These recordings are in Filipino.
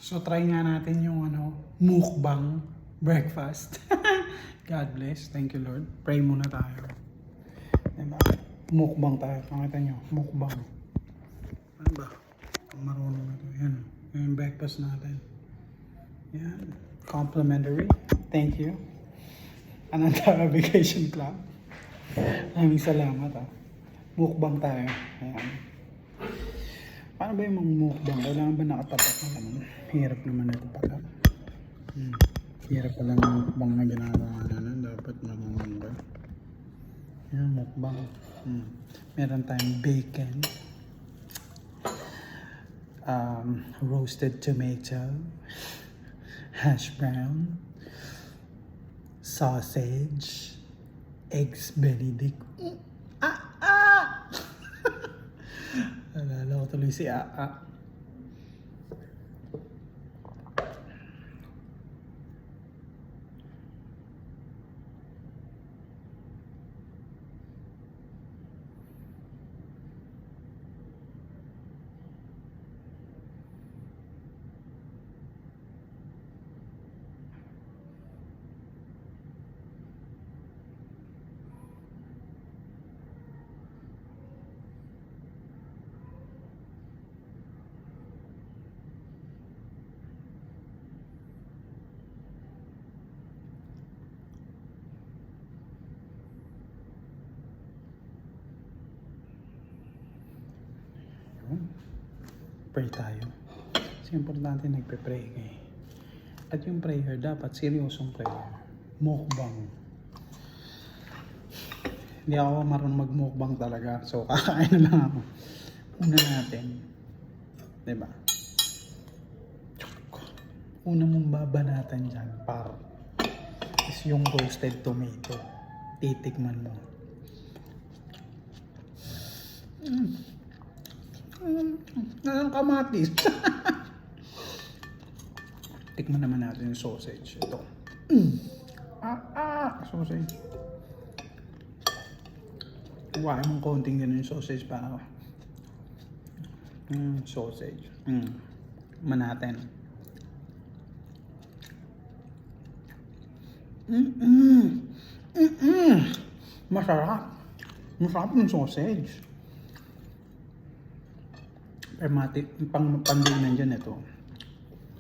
So try nga natin yung mukbang breakfast. God bless. Thank you Lord. Pray muna tayo. Diba? Mukbang tayo. Pakita nyo. Mukbang. Ano ba? Kung marunong na ito. Yan. Yan yung breakfast natin. Yan. Complimentary. Thank you. Anantara Vacation Club. Maraming salamat Mukbang tayo. Ayan. Paano ba yung mga mukbang? Kailangan ba nakatapat na naman? Hirap naman ito pala. Hirap pala ng mukbang na ginagawa natin. Dapat marunong ba? Yan, mukbang. Meron tayong bacon. Roasted tomato. Hash brown. Sausage. Eggs Benedict. Alala ko tuloy si Aa. Pray tayo. Kasi importante nagpe-pray At yung prayer dapat seryosong prayer. Mukbang. Hindi ako marunong mag-mukbang talaga. So kakain na lang ako. Una natin. Diba? Una mong babanatan dyan is yung roasted tomato. Titikman mo. Ang kamatis. Tikman naman natin yung sausage. Ito. Sausage. Huwag mong konting ganun yung sausage para sausage. Manatin. Masarap. Masarap yung sausage. Pang-pandinan dyan ito.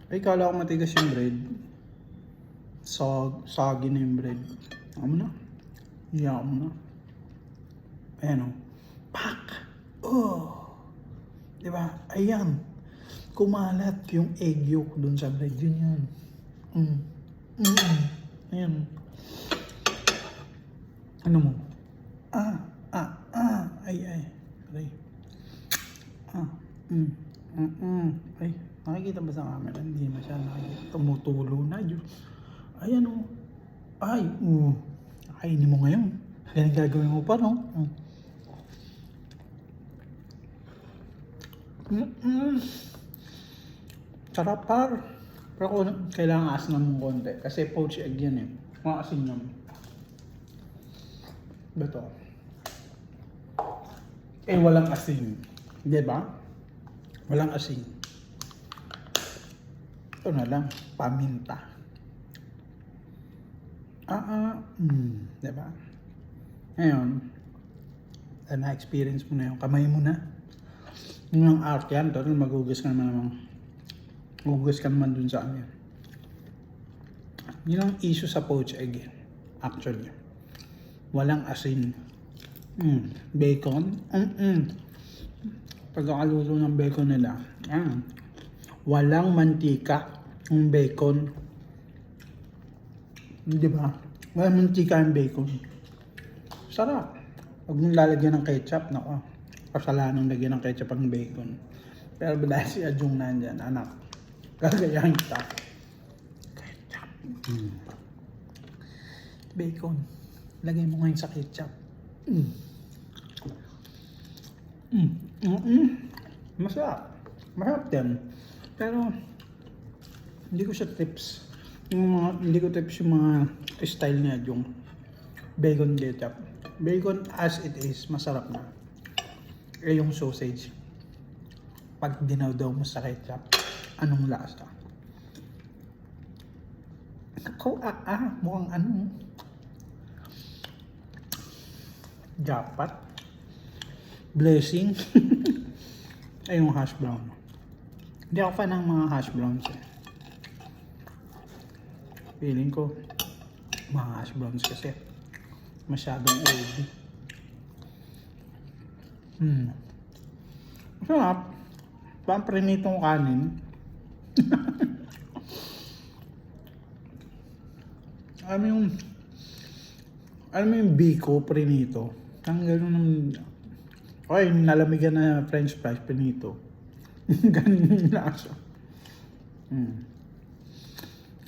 Ay, kala ko matigas yung bread. Soggy na yung bread. Ako mo na. Iyak mo na. Ayan Pak! Diba? Ayan. Kumalat yung egg yolk dun sa bread. Yun yan. Ayan. Ano mo? Ay. Ay, nakikita ba sa camera? Hindi na siya nakikita. Tumutulo na. Ayan Ay, kainin mo ngayon. Yan gagawin mo pa, no? Sarap par. Pero kailangan asin mong konti. Kasi poached egg yan Mga asin naman. Beto. Walang asin. Diba? Walang asin. Ito na lang. Paminta. Diba? Ngayon, na-experience mo na yung kamay mo na. Yung art yan, total magugas ka naman dun sa amin. Yun ang issue sa poached egg actually. Walang asin. Bacon. Pagkakaluto ng bacon nila. Walang mantika yung bacon. Diba? Walang mantika yung bacon. Sarap. Huwag mong lalagyan ng ketchup. Nako. Kasalanang lagyan ng ketchup ang bacon. Pero dahil si Adjung nandyan, anak, gagayahin kita. Ketchup. Bacon. Lagay mo ngayon sa ketchup. Masarap. Masarap din. Pero, hindi ko siya tips. Hindi ko tips yung mga style niya yung bacon ketchup. Bacon as it is, masarap na. Yung sausage, pag dinawdaw mo sa ketchup, anong lasa? Mukhang ano. Jackpot. Blessing. Ay, yung hash brown. Hindi ako fan ng mga hash browns eh. Feeling ko, mga hash browns kasi masyadong oily. Sarap. Pamprinitong kanin. Alam mo yung biko prinito? Ang gano'n ng... Okay, nalamigan na french fries prinito. Ganun yung lasa.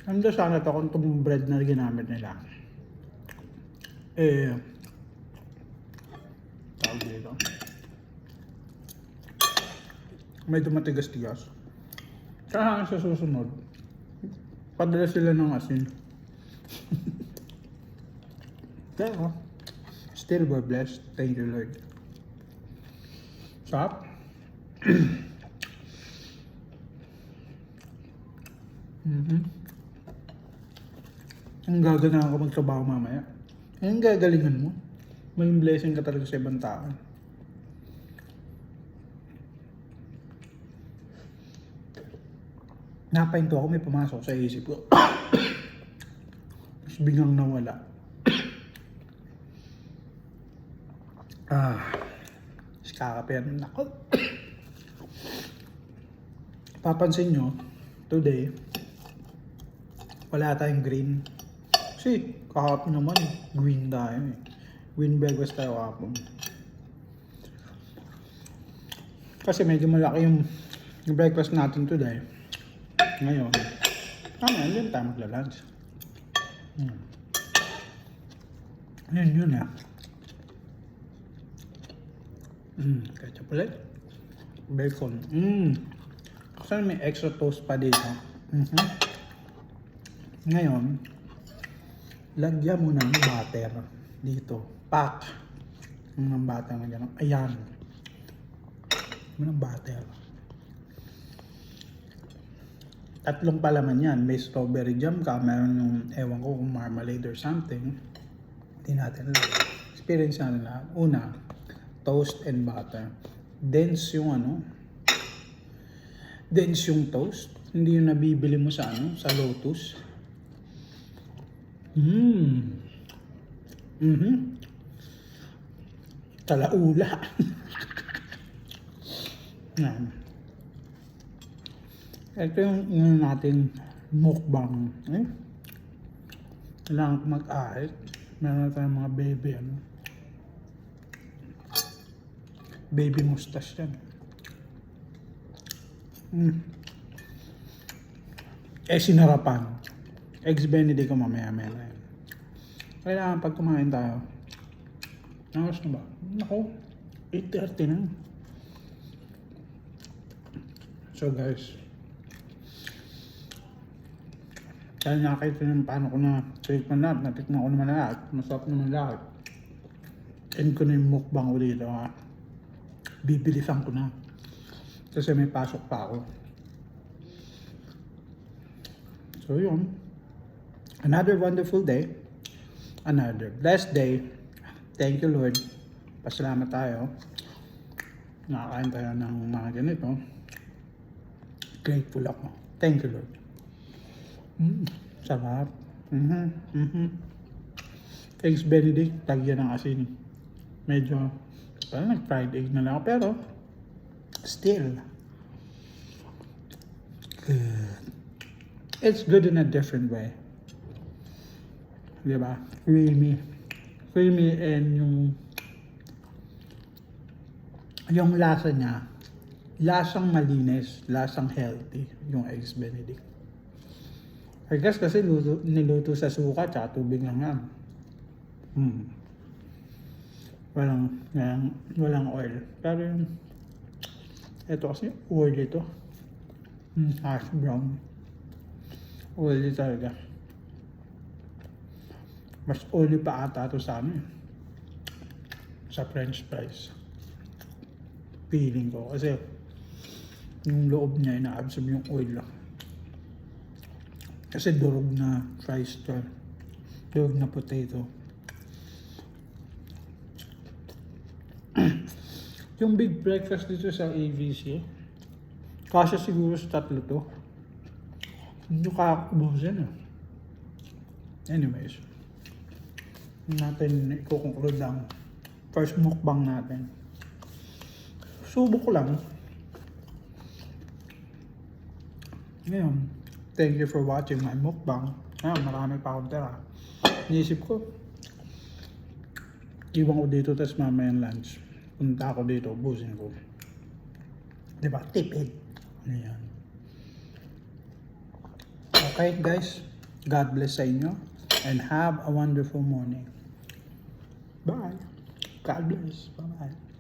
Ano sana to kung itong bread na ginamit nila? Tawag dito. Medyo matigas-tigas. Kaya sa susunod, padala sila ng asin. Pero, still we're blessed. Thank you, Lord. Sarap. Ang gagana ako magtrabaho mamaya. Ang gagalingan mo. May blessing ka talaga sa ibang tao. Napahinto ako, may pumasok sa isip ko. Tapos biglang nawala. Kakapian ako. Papansin nyo, today, wala tayong green. Kasi, kahapon naman, green tayo eh. Green breakfast tayo kahapon. Kasi medyo malaki yung breakfast natin today. Ngayon, yun tayo magla-lunch. Yun ah. Ketchup ulit. Bacon. Kasi may extra toast pa dito. Ngayon, lagyan mo ng butter dito. Pack. Ng butter na gano'n. Ayan. Mo ng butter. Tatlong palaman yan. May strawberry jam ka. Meron yung, ewan ko kung marmalade or something. Hindi natin alam. Experience natin lahat. Una, toast and butter. Dense yung dense yung toast. Hindi yung nabibili mo sa sa Lotus. Talaula. Yan. Ito yung natin mukbang. Kailangan ko mag-ahit. Meron tayong mga baby baby mustache yan. Sinarapan. Eggs Benedict ko mamaya na yan. Kailangan pag kumain tayo. Nakos na ba? Naku, 8:30 na. So guys, dahil nakakita nyo paano ko na treatment lahat, natikman ko naman lahat, masarap naman lahat. End ko na yung mukbang ko dito bibilisan ko na. Kasi may pasok pa ako. So yun. Another wonderful day. Another blessed day. Thank you Lord. Pasalamat tayo. Nakakain tayo ng mga ganito. Grateful ako. Thank you Lord. Sarap. Eggs Benedict, tagyan ng asin. Medyo parang nag-fried egg na lang ako, pero still good. It's good in a different way. Diba? Creamy and yung lasa niya, lasang malinis, lasang healthy yung Eggs Benedict. I guess kasi niluto sa suka tsaka tubig lang yan. Walang oil. Pero yung ito kasi oil ito. Hash brown. Oily talaga. Mas oily pa ata ito sa sa french fries. Feeling ko. Kasi yung loob niya ina-absorb yung oil lang. Kasi durog na fries to. Durog na potato. Yung big breakfast dito sa AVC, kasya siguro sa tatlo to. Hindi kakakubusin Anyways, natin i-conclude lang. First mukbang natin. Subok lang. Ngayon, thank you for watching my mukbang. Marami pa akong tira. Niisip ko, iwan ko dito, tas mamayang lunch. Punta ako dito, ubusin ko. Diba? Tipid. Ayan. Okay guys, God bless sa inyo and have a wonderful morning. Bye. God bless. Bye-bye.